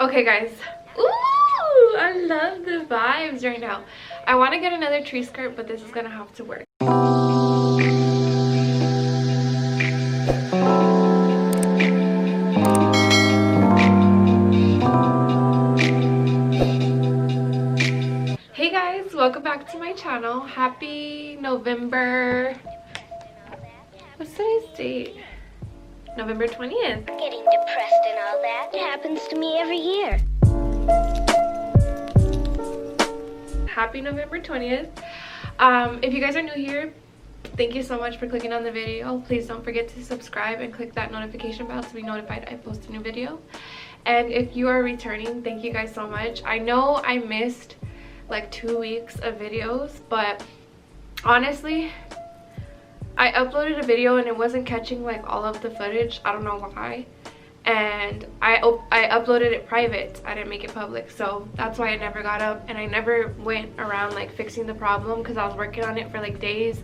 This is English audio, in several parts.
Okay guys, ooh, I love the vibes right now. I want to get another tree skirt, but this is gonna have to work. Hey guys, welcome back to my channel. Happy November, what's today's date? November 20th. Getting depressed and all that happens to me every year. Happy November 20th. If you guys are new here, thank you so much for clicking on the video. Please don't forget to subscribe and click that notification bell to be notified I post a new video. And if you are returning, thank you guys so much. I know I missed like 2 weeks of videos, but honestly, I uploaded a video and it wasn't catching like all of the footage. I don't know why. And I uploaded it private. I didn't make it public, so that's why I never got up, and I never went around like fixing the problem because I was working on it for like days.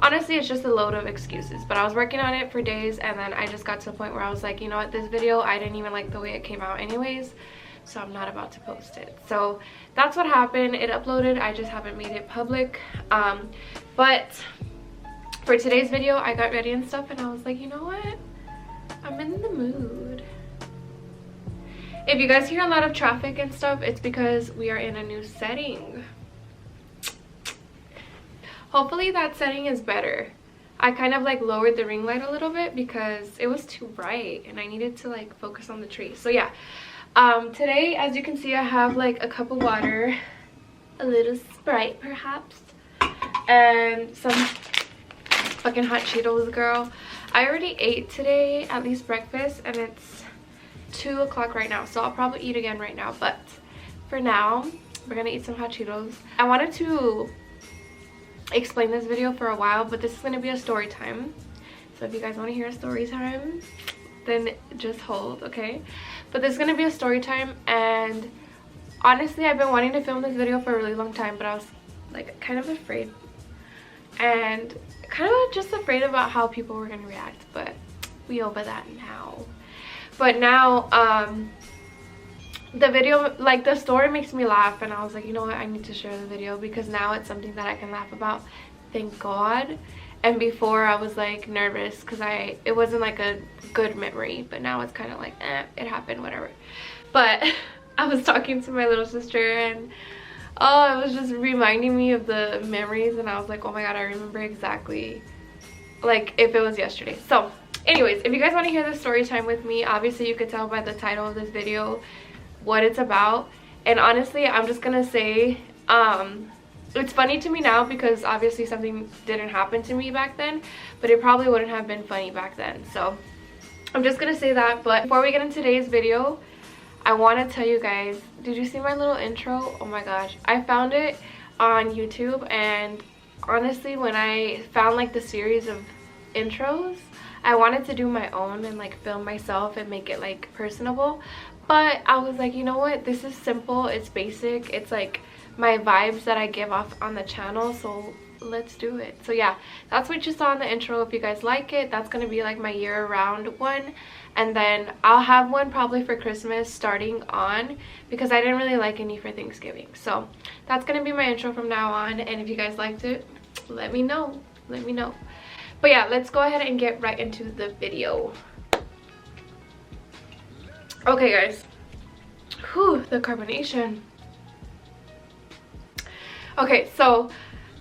Honestly, it's just a load of excuses, but I was working on it for days, and then I just got to the point where I was like, you know what, this video, I didn't even like the way it came out anyways, so I'm not about to post it. So that's what happened. It uploaded, I just haven't made it public. But for today's video, I got ready and stuff, and I was like, you know what, I'm in the mood. If you guys hear a lot of traffic and stuff, it's because we are in a new setting. Hopefully that setting is better. I kind of like lowered the ring light a little bit because it was too bright and I needed to like focus on the tree. So yeah, today, as you can see, I have like a cup of water, a little Sprite perhaps, and some fucking hot Cheetos, girl. I already ate today, at least breakfast, and it's 2 o'clock right now, so I'll probably eat again right now. But for now, we're gonna eat some hot Cheetos. I wanted to explain this video for a while, but this is gonna be a story time. So if you guys want to hear a story time, then just hold, okay? But this is gonna be a story time, and honestly, I've been wanting to film this video for a really long time, but I was like kind of afraid, and kind of just afraid about how people were gonna react, but we over that now. But now the video, like the story, makes me laugh, and I was like, you know what, I need to share the video because now it's something that I can laugh about, thank God. And before I was like nervous because it wasn't like a good memory, but now it's kind of like it happened, whatever. But I was talking to my little sister, and oh, it was just reminding me of the memories, and I was like, oh my God, I remember exactly like if it was yesterday. So anyways, if you guys want to hear the story time with me, obviously you could tell by the title of this video what it's about. And honestly, I'm just gonna say it's funny to me now because obviously something didn't happen to me back then, but it probably wouldn't have been funny back then. So I'm just gonna say that. But before we get into today's video, I want to tell you guys, did you see my little intro? Oh my gosh, I found it on YouTube, and honestly, when I found like the series of intros, I wanted to do my own and like film myself and make it like personable. But I was like, you know what, this is simple, it's basic, it's like my vibes that I give off on the channel, so let's do it. So yeah, that's what you saw in the intro. If you guys like it, that's gonna be like my year-round one, and then I'll have one probably for Christmas starting on, because I didn't really like any for Thanksgiving. So that's gonna be my intro from now on, and if you guys liked it, let me know, let me know. But yeah, let's go ahead and get right into the video. Okay guys, whew, the carbonation. Okay, so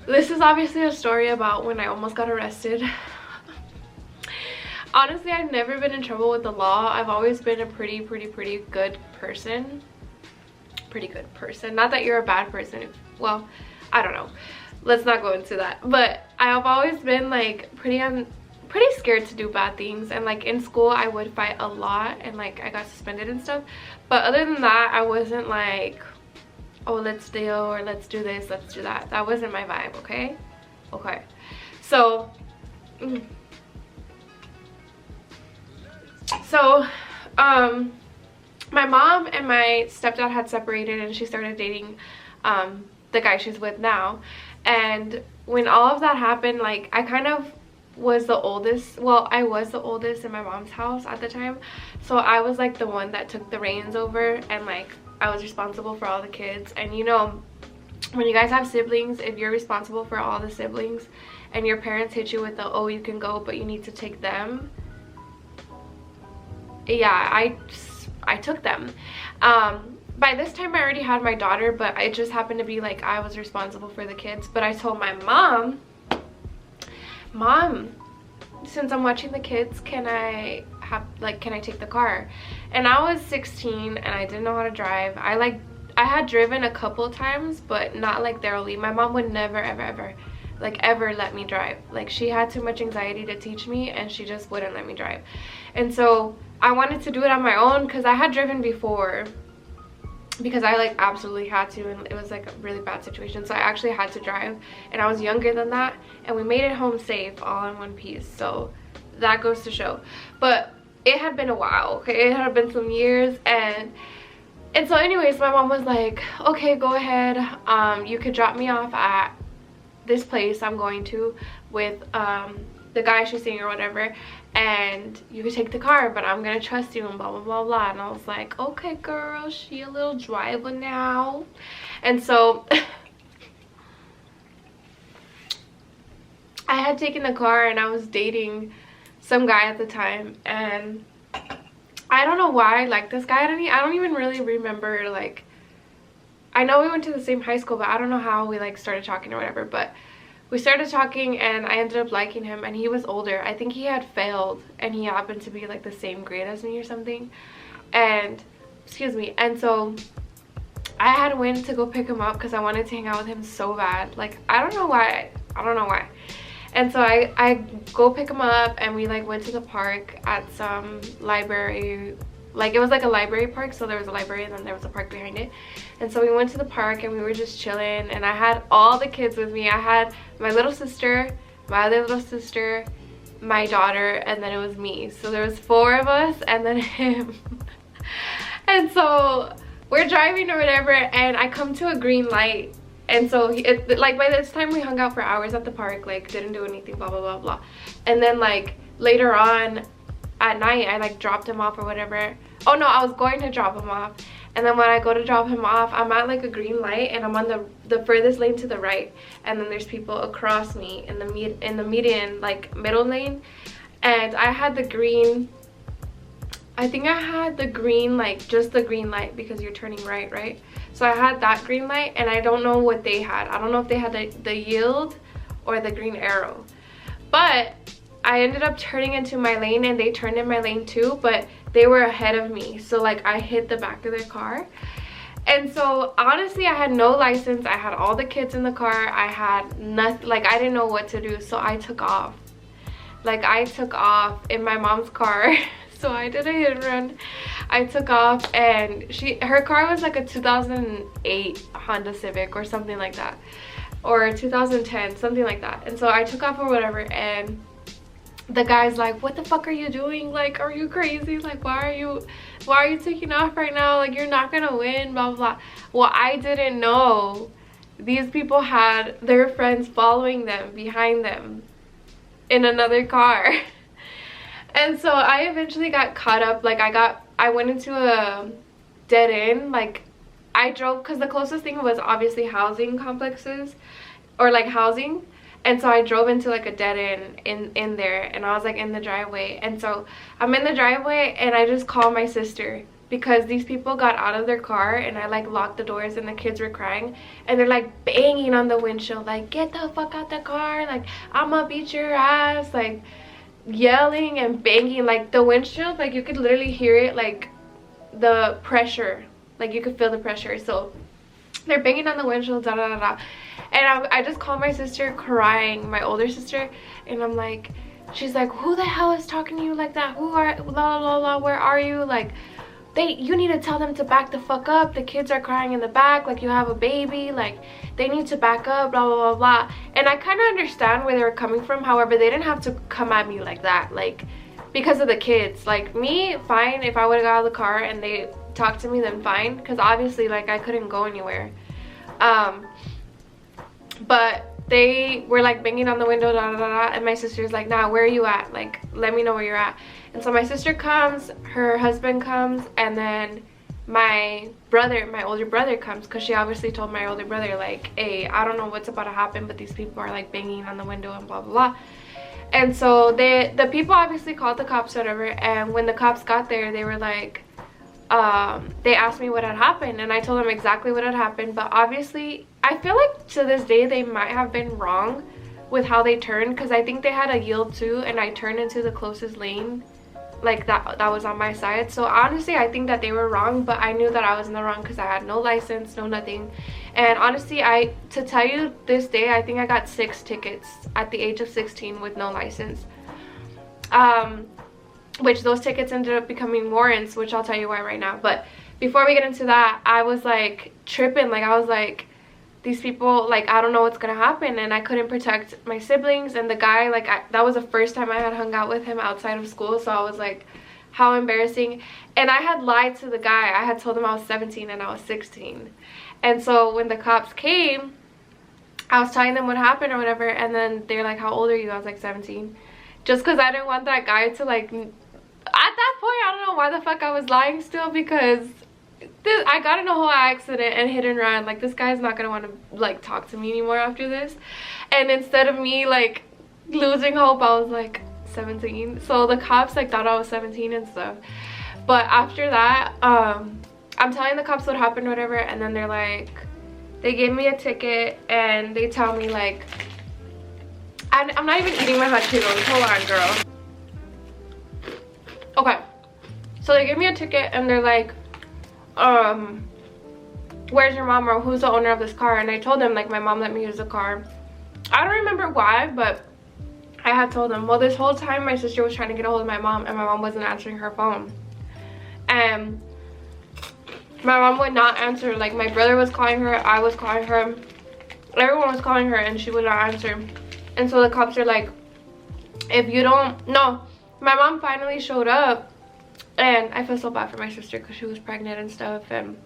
this is obviously a story about when I almost got arrested. Honestly, I've never been in trouble with the law. I've always been a pretty good person. Pretty good person. Not that you're a bad person. Well, I don't know. Let's not go into that. But I've always been like pretty scared to do bad things, and like in school I would fight a lot, and like I got suspended and stuff. But other than that, I wasn't like, oh, let's steal, or let's do this, let's do that. That wasn't my vibe, okay? Okay. So my mom and my stepdad had separated, and she started dating the guy she's with now. And when all of that happened, like I kind of was the oldest. Well, I was the oldest in my mom's house at the time, so I was like the one that took the reins over, and like I was responsible for all the kids. And you know, when you guys have siblings, if you're responsible for all the siblings and your parents hit you with the, oh, you can go but you need to take them, yeah, I took them. By this time I already had my daughter, but it just happened to be like I was responsible for the kids. But I told my mom, since I'm watching the kids, can I take the car? And I was 16 and I didn't know how to drive. I had driven a couple times, but not like thoroughly. My mom would never ever let me drive. Like, she had too much anxiety to teach me, and she just wouldn't let me drive. And so I wanted to do it on my own because I had driven before, because I like absolutely had to, and it was like a really bad situation. So I actually had to drive, and I was younger than that, and we made it home safe all in one piece. So that goes to show. But it had been a while, okay? It had been some years. And so anyways, my mom was like, okay, go ahead, you could drop me off at this place I'm going to with the guy she's seeing or whatever, and you could take the car, but I'm gonna trust you and blah blah blah blah. And I was like, okay girl, she a little driver now. And so I had taken the car, and I was dating some guy at the time, and I don't know why I liked this guy. I don't even really remember, like, I know we went to the same high school, but I don't know how we like started talking or whatever. But we started talking, and I ended up liking him, and he was older. I think he had failed, and he happened to be like the same grade as me or something. And excuse me. And so I had went to go pick him up because I wanted to hang out with him so bad. Like, I don't know why. And so I go pick him up, and we like went to the park at some library. Like, it was like a library park, so there was a library and then there was a park behind it. And so we went to the park, and we were just chilling, and I had all the kids with me. I had my little sister, my other little sister, my daughter, and then it was me. So there was 4 of us, and then him. And so we're driving or whatever, and I come to a green light. And so like by this time we hung out for hours at the park, like didn't do anything, blah blah blah blah. And then like later on at night, I like dropped him off or whatever. Oh no, I was going to drop him off, and then when I go to drop him off, I'm at like a green light, and I'm on the furthest lane to the right, and then there's people across me in the median, like middle lane. And I had the green, I think I had the green, like just the green light, because you're turning right? So I had that green light, and I don't know what they had. I don't know if they had the yield or the green arrow. But I ended up turning into my lane, and they turned in my lane too, but they were ahead of me. So like I hit the back of their car. And so honestly, I had no license. I had all the kids in the car. I had nothing, like I didn't know what to do. So I took off. Like I took off in my mom's car. So I did a hit and run. I took off, and her car was like a 2008 Honda Civic or something like that, or 2010, something like that. And so I took off or whatever, and the guy's like, what the fuck are you doing? Like, are you crazy? Like, why are you taking off right now? Like, you're not gonna win, blah blah blah. Well, I didn't know these people had their friends following them behind them in another car. And so I eventually got caught up. Like I went into a dead end. Like I drove, because the closest thing was obviously housing complexes, or like housing. And so I drove into like a dead end in there, and I was like in the driveway. And so I'm in the driveway, and I just called my sister, because these people got out of their car, and I like locked the doors, and the kids were crying, and they're like banging on the windshield, like, get the fuck out the car, like I'ma beat your ass, like yelling and banging. Like the windshield, like you could literally hear it, like the pressure, like you could feel the pressure. So they're banging on the windshield, da da da da. And I just called my sister crying, my older sister, and I'm like, she's like, who the hell is talking to you like that? Who are, la la la, where are you? Like, you need to tell them to back the fuck up. The kids are crying in the back, like you have a baby, like they need to back up, blah blah blah blah. And I kind of understand where they were coming from. However, they didn't have to come at me like that, like because of the kids. Like me, fine, if I would have got out of the car and they talked to me, then fine, because obviously like I couldn't go anywhere. But they were like banging on the window, da, da, da, da, and my sister's like, nah, where are you at? Like, let me know where you're at. And so my sister comes, her husband comes, and then my older brother comes, because she obviously told my older brother, like, hey, I don't know what's about to happen, but these people are like banging on the window and blah blah blah. And so the people obviously called the cops or whatever, and when the cops got there, they were like, they asked me what had happened, and I told them exactly what had happened. But obviously I feel like to this day they might have been wrong with how they turned, because I think they had a yield too, and I turned into the closest lane, like that was on my side. So honestly I think that they were wrong, but I knew that I was in the wrong because I had no license, no nothing. And honestly, to tell you this day, I think I got 6 tickets at the age of 16 with no license, which those tickets ended up becoming warrants, which I'll tell you why right now. But before we get into that, I was like tripping. Like, I was like, these people, like, I don't know what's gonna happen. And I couldn't protect my siblings, and the guy, like, that was the first time I had hung out with him outside of school, so I was like, how embarrassing. And I had lied to the guy. I had told him I was 17 and I was 16. And so when the cops came, I was telling them what happened or whatever, and then they're like, how old are you? I was like, 17. Just because I didn't want that guy to, like, at that point, I don't know why the fuck I was lying still, because I got in a whole accident and hit and run. Like, this guy's not gonna want to, like, talk to me anymore after this. And instead of me, like, losing hope, I was like 17. So the cops, like, thought I was 17 and stuff. But after that, I'm telling the cops what happened or whatever, and then they're like, they gave me a ticket, and they tell me, like, I'm not even eating my hot Cheetos. Hold on, girl. Okay, so they give me a ticket, and they're like, where's your mom, or who's the owner of this car? And I told them, like, my mom let me use the car. I don't remember why, but I had told them. Well, this whole time my sister was trying to get a hold of my mom, and my mom wasn't answering her phone, and my mom would not answer. Like, my brother was calling her, I was calling her, everyone was calling her, and she would not answer. And so the cops are like, if you don't know, my mom finally showed up, and I feel so bad for my sister because she was pregnant and stuff, and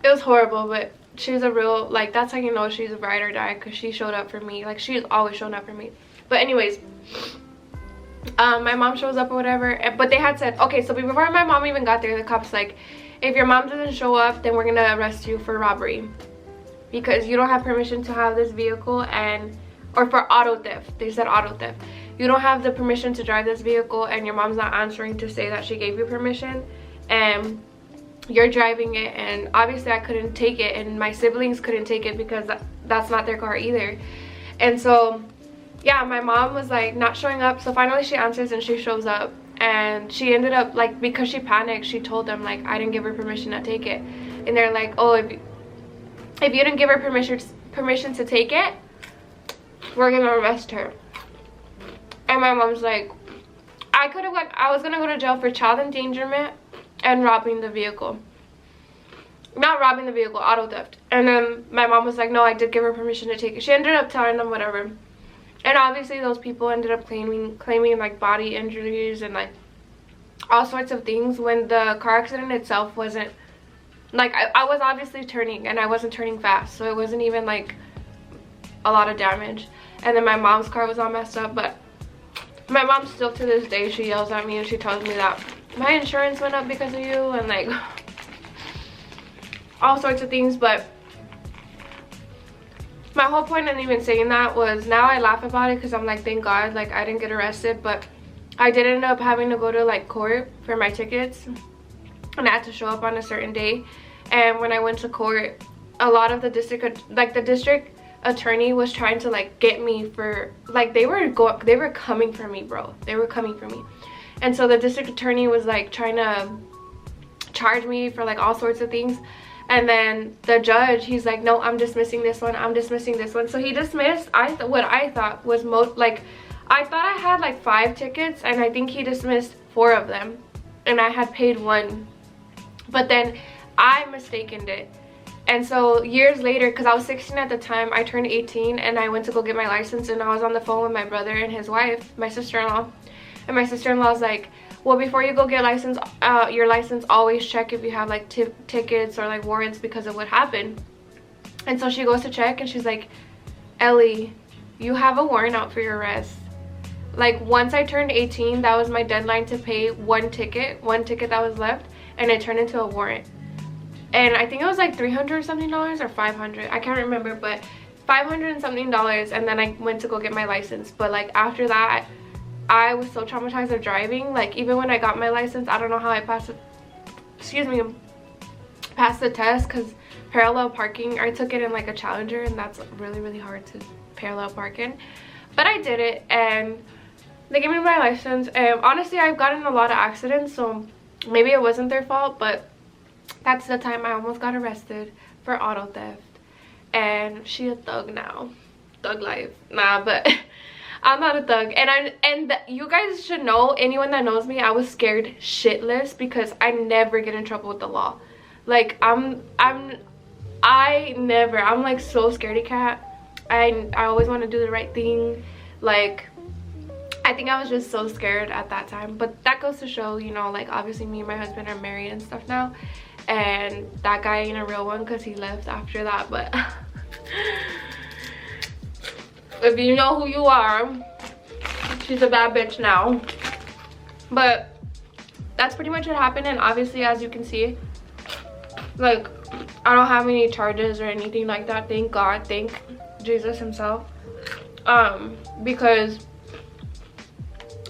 it was horrible. But she's a real, like, that's how you know she's a ride or die, because she showed up for me. Like, she's always shown up for me. But anyways, my mom shows up or whatever, but they had said, okay, so before my mom even got there, the cops like, if your mom doesn't show up, then we're gonna arrest you for robbery, because you don't have permission to have this vehicle, or for auto theft. They said auto theft. You don't have the permission to drive this vehicle, and your mom's not answering to say that she gave you permission, and you're driving it. And obviously I couldn't take it, and my siblings couldn't take it because that's not their car either. And so yeah, my mom was like not showing up. So finally she answers, and she shows up, and she ended up, like, because she panicked, she told them, like, I didn't give her permission to take it. And they're like, oh, if you didn't give her permission to take it, we're gonna arrest her. And my mom's like, I was gonna go to jail for child endangerment and robbing the vehicle. Not robbing the vehicle, auto theft. And then my mom was like, no, I did give her permission to take it. She ended up telling them whatever. And obviously those people ended up claiming like body injuries and like all sorts of things, when the car accident itself wasn't, like, I was obviously turning, and I wasn't turning fast, so it wasn't even like a lot of damage. And then my mom's car was all messed up. But my mom still to this day, she yells at me and she tells me that my insurance went up because of you, and like all sorts of things. But my whole point in even saying that was, now I laugh about it because I'm like, thank God, like, I didn't get arrested. But I did end up having to go to like court for my tickets, and I had to show up on a certain day. And when I went to court, a lot of the district attorney was trying to like get me for, like, they were coming for me, bro. They were coming for me. And so the district attorney was like trying to charge me for like all sorts of things. And then the judge, he's like, no, I'm dismissing this one, I'm dismissing this one. So he dismissed what I thought was I thought I had like 5 tickets, and I think he dismissed 4 of them, and I had paid 1. But then I mistakened it. And so years later, because I was 16 at the time, I turned 18, and I went to go get my license, and I was on the phone with my brother and his wife, my sister-in-law. And my sister-in-law's like, well, before you go get your license, always check if you have like tickets or like warrants because of what happened. And so she goes to check, and she's like, Ellie, you have a warrant out for your arrest. Like, once I turned 18, that was my deadline to pay one ticket that was left, and it turned into a warrant. And I think it was like $300 something or $500, I can't remember, but $500 and something, and then I went to go get my license. But like after that, I was so traumatized of driving. Like, even when I got my license, I don't know how I passed it, passed the test, because parallel parking, I took it in like a Challenger, and that's really hard to parallel park in. But I did it, and they gave me my license. And honestly, I've gotten in a lot of accidents, so maybe it wasn't their fault, but that's the time I almost got arrested for auto theft. And she a thug now. Thug life. Nah, but I'm not a thug. And you guys should know, anyone that knows me, I was scared shitless because I never get in trouble with the law. Like, I'm like so scaredy cat. I always want to do the right thing. Like, I think I was just so scared at that time. But that goes to show, you know, like, obviously me and my husband are married and stuff now, and that guy ain't a real one because he left after that. But if you know who you are, she's a bad bitch now. But that's pretty much what happened. And obviously, as you can see, like, I don't have any charges or anything like that, thank God, thank Jesus himself. Because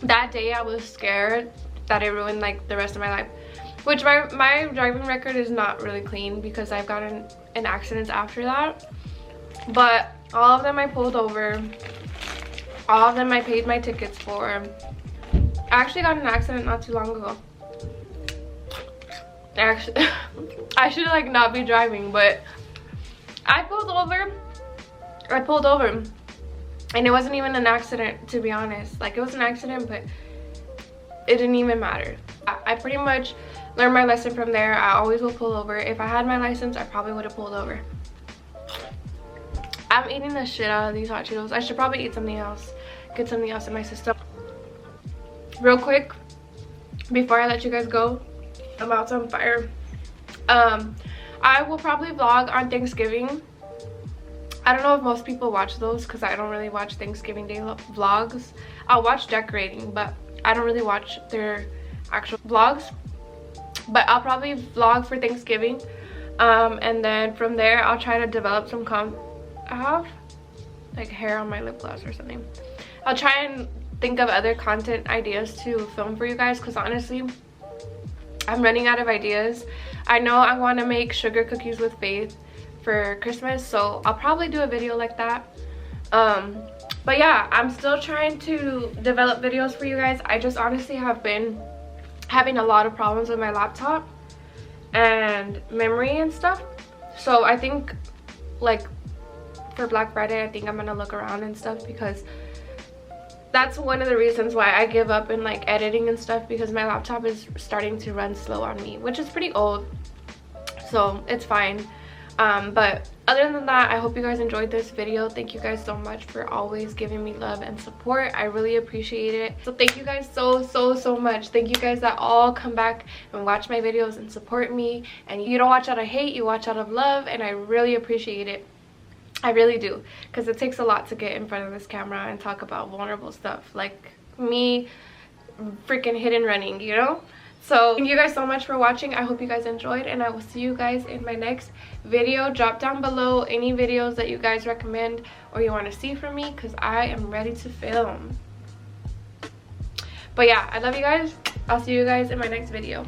that day I was scared that it ruined like the rest of my life, which my driving record is not really clean because I've gotten in accidents after that. But all of them I pulled over, all of them I paid my tickets for. I actually got in an accident not too long ago. Actually, I should like not be driving, but I pulled over, and it wasn't even an accident, to be honest. Like, it was an accident, but it didn't even matter. I pretty much learned my lesson from there. I always will pull over. If I had my license, I probably would have pulled over. I'm eating the shit out of these hot Cheetos. I should probably eat something else, get something else in my system. Real quick, before I let you guys go, I'm out on fire. I will probably vlog on Thanksgiving. I don't know if most people watch those because I don't really watch Thanksgiving Day vlogs. I'll watch decorating, but I don't really watch their actual vlogs. But I'll probably vlog for Thanksgiving, and then from there I'll try to develop some I have like hair on my lip gloss or something. I'll try and think of other content ideas to film for you guys, because honestly, I'm running out of ideas. I know I want to make sugar cookies with Faith for Christmas, so I'll probably do a video like that. But yeah, I'm still trying to develop videos for you guys. I just honestly have been having a lot of problems with my laptop and memory and stuff. So I think like for Black Friday, I think I'm gonna look around and stuff, because that's one of the reasons why I give up in like editing and stuff, because my laptop is starting to run slow on me, which is pretty old, so it's fine. But other than that, I hope you guys enjoyed this video. Thank you guys so much for always giving me love and support. I really appreciate it. So thank you guys so much. Thank you guys that all come back and watch my videos and support me, and you don't watch out of hate, you watch out of love, and I really appreciate it. I really do, because it takes a lot to get in front of this camera and talk about vulnerable stuff like me freaking hit and running, you know? So thank you guys so much for watching. I hope you guys enjoyed, and I will see you guys in my next video. Drop down below any videos that you guys recommend or you want to see from me, because I am ready to film. But yeah, I love you guys. I'll see you guys in my next video.